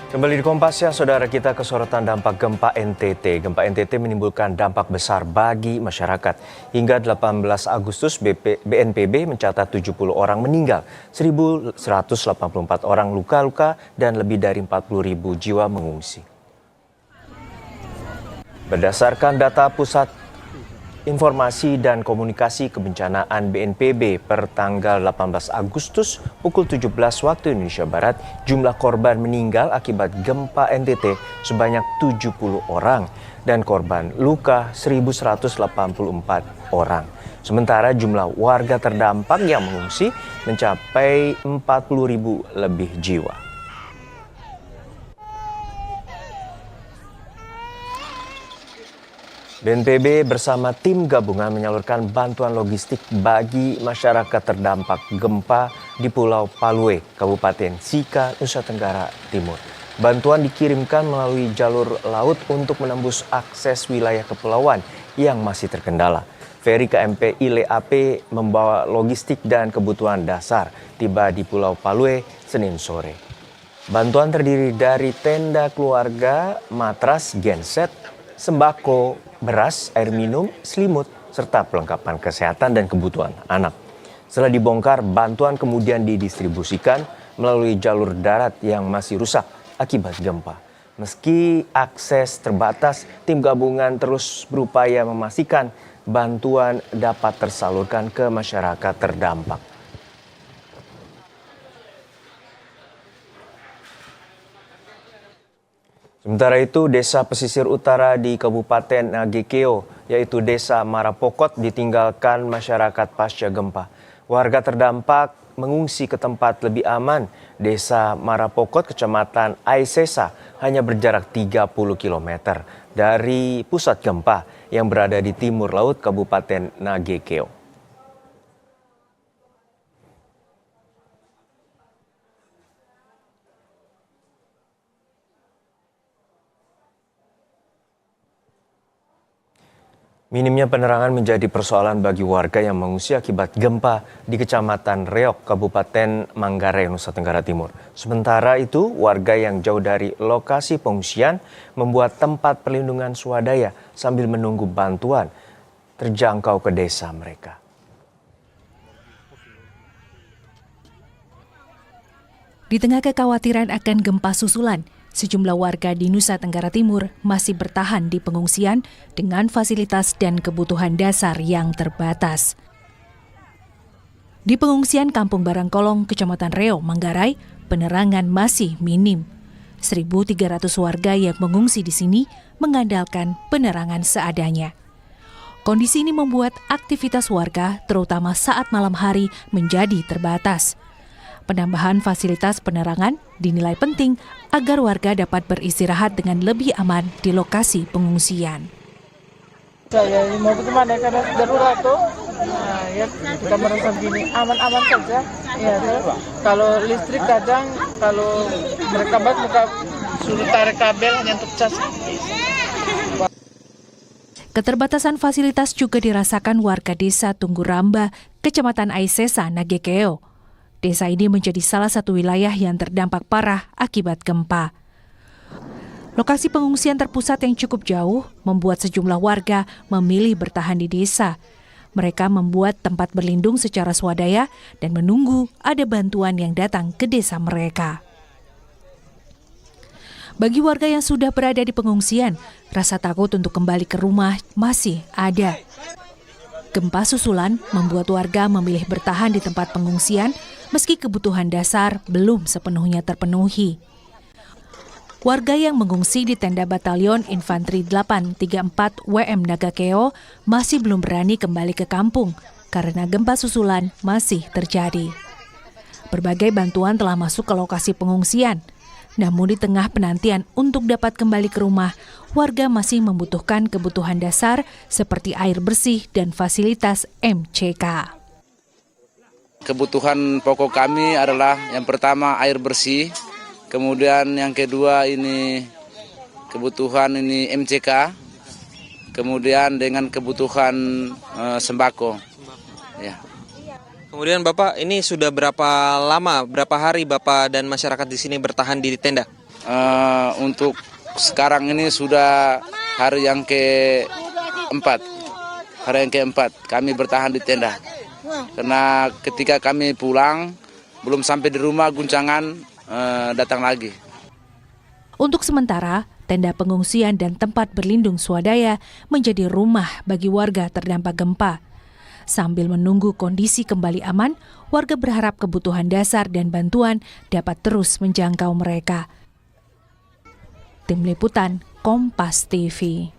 Kembali di Kompas ya, saudara, kita ke sorotan dampak gempa NTT. Gempa NTT menimbulkan dampak besar bagi masyarakat. Hingga 18 Agustus BNPB mencatat 70 orang meninggal, 1.184 orang luka-luka, dan lebih dari 40.000 jiwa mengungsi. Berdasarkan data Pusat Informasi dan Komunikasi Kebencanaan BNPB per tanggal 18 Agustus pukul 17 waktu Indonesia Barat, jumlah korban meninggal akibat gempa NTT sebanyak 70 orang dan korban luka 1.184 orang. Sementara jumlah warga terdampak yang mengungsi mencapai 40.000 lebih jiwa. BNPB bersama tim gabungan menyalurkan bantuan logistik bagi masyarakat terdampak gempa di Pulau Palue, Kabupaten Sika, Nusa Tenggara Timur. Bantuan dikirimkan melalui jalur laut untuk menembus akses wilayah kepulauan yang masih terkendala. Feri KMP ILE AP membawa logistik dan kebutuhan dasar tiba di Pulau Palue Senin sore. Bantuan terdiri dari tenda keluarga, matras, genset, sembako, beras, air minum, selimut, serta perlengkapan kesehatan dan kebutuhan anak. Setelah dibongkar, bantuan kemudian didistribusikan melalui jalur darat yang masih rusak akibat gempa. Meski akses terbatas, tim gabungan terus berupaya memastikan bantuan dapat tersalurkan ke masyarakat terdampak. Sementara itu, desa pesisir utara di Kabupaten Nagekeo, yaitu Desa Marapokot, ditinggalkan masyarakat pasca gempa. Warga terdampak mengungsi ke tempat lebih aman. Desa Marapokot, Kecamatan Aisesa, hanya berjarak 30 km dari pusat gempa yang berada di timur laut Kabupaten Nagekeo. Minimnya penerangan menjadi persoalan bagi warga yang mengungsi akibat gempa di Kecamatan Reok, Kabupaten Manggarai, Nusa Tenggara Timur. Sementara itu, warga yang jauh dari lokasi pengungsian membuat tempat perlindungan swadaya sambil menunggu bantuan terjangkau ke desa mereka. Di tengah kekhawatiran akan gempa susulan, sejumlah warga di Nusa Tenggara Timur masih bertahan di pengungsian dengan fasilitas dan kebutuhan dasar yang terbatas. Di pengungsian Kampung Barangkolong, Kecamatan Reo, Manggarai, penerangan masih minim. 1.300 warga yang mengungsi di sini mengandalkan penerangan seadanya. Kondisi ini membuat aktivitas warga, terutama saat malam hari, menjadi terbatas. Penambahan fasilitas penerangan dinilai penting agar warga dapat beristirahat dengan lebih aman di lokasi pengungsian. Saya mau kemana karena darurat tuh, nah, ya kita merasa gini aman-aman saja. Ya, kalau listrik kadang kalau mereka buka suruh tarik kabel hanya untuk cas. Keterbatasan fasilitas juga dirasakan warga desa Tungguramba, Kecamatan Aisesa, Nagekeo. Desa ini menjadi salah satu wilayah yang terdampak parah akibat gempa. Lokasi pengungsian terpusat yang cukup jauh membuat sejumlah warga memilih bertahan di desa. Mereka membuat tempat berlindung secara swadaya dan menunggu ada bantuan yang datang ke desa mereka. Bagi warga yang sudah berada di pengungsian, rasa takut untuk kembali ke rumah masih ada. Gempa susulan membuat warga memilih bertahan di tempat pengungsian meski kebutuhan dasar belum sepenuhnya terpenuhi. Warga yang mengungsi di tenda Batalion Infanteri 834 WM Nagekeo masih belum berani kembali ke kampung karena gempa susulan masih terjadi. Berbagai bantuan telah masuk ke lokasi pengungsian, namun di tengah penantian untuk dapat kembali ke rumah, warga masih membutuhkan kebutuhan dasar seperti air bersih dan fasilitas MCK. Kebutuhan pokok kami adalah yang pertama air bersih, kemudian yang kedua ini kebutuhan ini MCK, kemudian dengan kebutuhan sembako. Ya. Kemudian Bapak, ini sudah berapa lama, berapa hari Bapak dan masyarakat di sini bertahan di tenda? Untuk sekarang ini sudah hari yang keempat. Hari yang keempat kami bertahan di tenda. Karena ketika kami pulang, belum sampai di rumah guncangan datang lagi. Untuk sementara, tenda pengungsian dan tempat berlindung swadaya menjadi rumah bagi warga terdampak gempa. Sambil menunggu kondisi kembali aman, warga berharap kebutuhan dasar dan bantuan dapat terus menjangkau mereka. Tim Liputan, Kompas TV.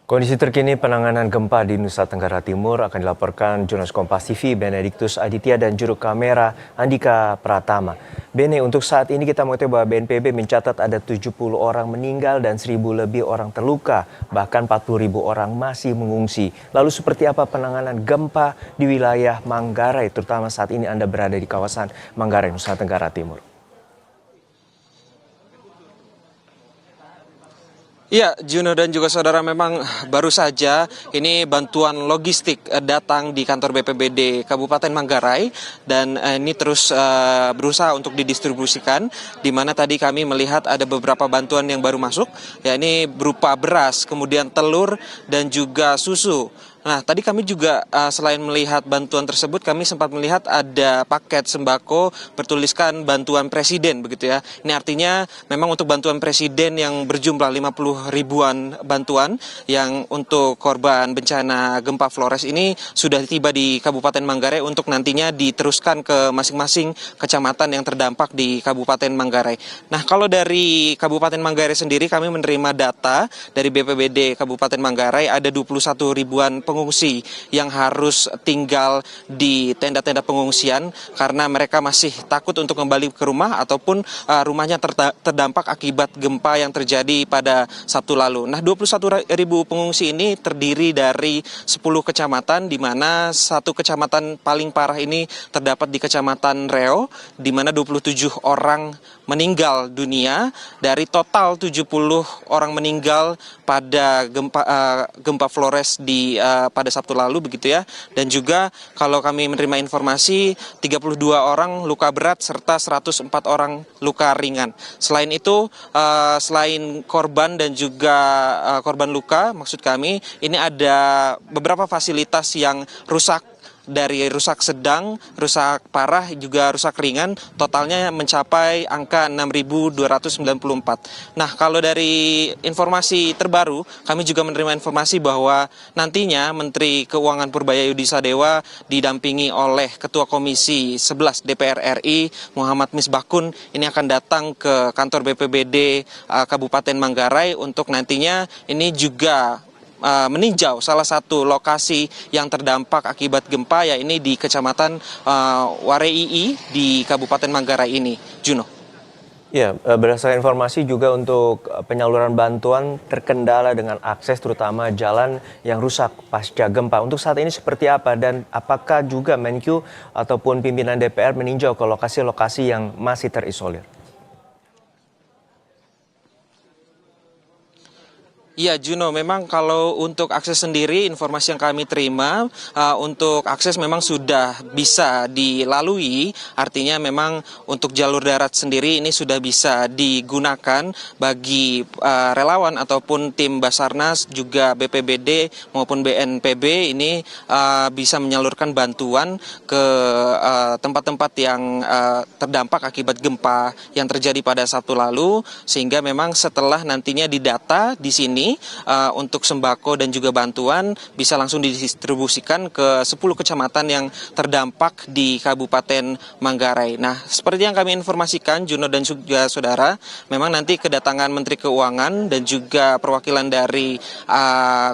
Kondisi terkini penanganan gempa di Nusa Tenggara Timur akan dilaporkan jurnalis Kompas TV Benediktus Aditya dan juru kamera Andika Pratama. Bene, untuk saat ini kita mengetahui bahwa BNPB mencatat ada 70 orang meninggal dan 1.000 lebih orang terluka, bahkan 40.000 orang masih mengungsi. Lalu seperti apa penanganan gempa di wilayah Manggarai, terutama saat ini Anda berada di kawasan Manggarai, Nusa Tenggara Timur? Iya, Juno dan juga saudara, memang baru saja ini bantuan logistik datang di kantor BPBD Kabupaten Manggarai dan ini terus berusaha untuk didistribusikan, di mana tadi kami melihat ada beberapa bantuan yang baru masuk, ya ini berupa beras, kemudian telur dan juga susu. Nah, tadi kami juga selain melihat bantuan tersebut, kami sempat melihat ada paket sembako bertuliskan bantuan presiden begitu ya. Ini artinya memang untuk bantuan presiden yang berjumlah 50 ribuan bantuan yang untuk korban bencana gempa Flores ini sudah tiba di Kabupaten Manggarai untuk nantinya diteruskan ke masing-masing kecamatan yang terdampak di Kabupaten Manggarai. Nah, kalau dari Kabupaten Manggarai sendiri kami menerima data dari BPBD Kabupaten Manggarai ada 21 ribuan pengungsi yang harus tinggal di tenda-tenda pengungsian karena mereka masih takut untuk kembali ke rumah ataupun rumahnya terdampak akibat gempa yang terjadi pada Sabtu lalu. Nah, 21 ribu pengungsi ini terdiri dari 10 kecamatan, di mana satu kecamatan paling parah ini terdapat di Kecamatan Reo, di mana 27 orang meninggal dunia dari total 70 orang meninggal pada gempa Flores pada Sabtu lalu begitu ya. Dan juga kalau kami menerima informasi 32 orang luka berat serta 104 orang luka ringan. Selain itu, selain korban dan juga korban luka, maksud kami ini ada beberapa fasilitas yang rusak, dari rusak sedang, rusak parah, juga rusak ringan, totalnya mencapai angka 6.294. Nah, kalau dari informasi terbaru, kami juga menerima informasi bahwa nantinya Menteri Keuangan Purbaya Sadewa didampingi oleh Ketua Komisi 11 DPR RI, Muhammad Misbakun, ini akan datang ke kantor BPBD Kabupaten Manggarai untuk nantinya ini juga meninjau salah satu lokasi yang terdampak akibat gempa, ya ini di Kecamatan Wareii di Kabupaten Manggarai ini. Juno. Ya, berdasarkan informasi juga untuk penyaluran bantuan terkendala dengan akses terutama jalan yang rusak pasca gempa. Untuk saat ini seperti apa dan apakah juga Menkyu ataupun pimpinan DPR meninjau ke lokasi-lokasi yang masih terisolir? Iya, Juno, memang kalau untuk akses sendiri, informasi yang kami terima, untuk akses memang sudah bisa dilalui, artinya memang untuk jalur darat sendiri ini sudah bisa digunakan bagi relawan ataupun tim Basarnas, juga BPBD maupun BNPB ini bisa menyalurkan bantuan ke tempat-tempat yang terdampak akibat gempa yang terjadi pada Sabtu lalu, sehingga memang setelah nantinya didata di sini, untuk sembako dan juga bantuan bisa langsung didistribusikan ke 10 kecamatan yang terdampak di Kabupaten Manggarai. Nah, seperti yang kami informasikan, Juno dan juga saudara, memang nanti kedatangan Menteri Keuangan dan juga perwakilan dari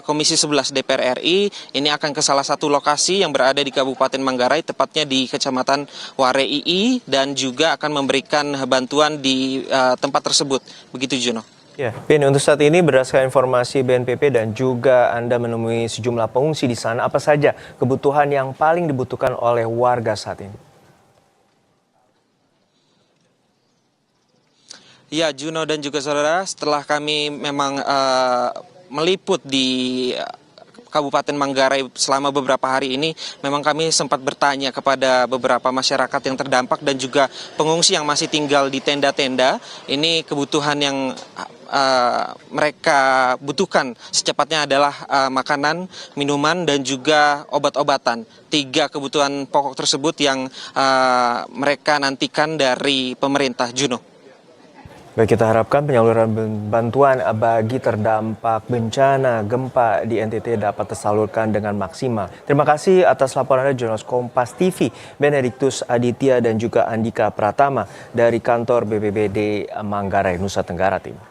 Komisi 11 DPR RI ini akan ke salah satu lokasi yang berada di Kabupaten Manggarai, tepatnya di Kecamatan Wareii, dan juga akan memberikan bantuan di tempat tersebut. Begitu, Juno. Ya, Ben, untuk saat ini berdasarkan informasi BNPB dan juga Anda menemui sejumlah pengungsi di sana, apa saja kebutuhan yang paling dibutuhkan oleh warga saat ini? Ya, Juno dan juga saudara, setelah kami memang meliput di Kabupaten Manggarai selama beberapa hari ini, memang kami sempat bertanya kepada beberapa masyarakat yang terdampak dan juga pengungsi yang masih tinggal di tenda-tenda. Ini kebutuhan yang mereka butuhkan secepatnya adalah makanan, minuman, dan juga obat-obatan. 3 kebutuhan pokok tersebut yang mereka nantikan dari pemerintah. Juno. Baik, kita harapkan penyaluran bantuan bagi terdampak bencana gempa di NTT dapat tersalurkan dengan maksimal. Terima kasih atas laporan Anda, jurnalis Kompas TV, Benediktus Aditya dan juga Andika Pratama dari kantor BPBD Manggarai, Nusa Tenggara Timur.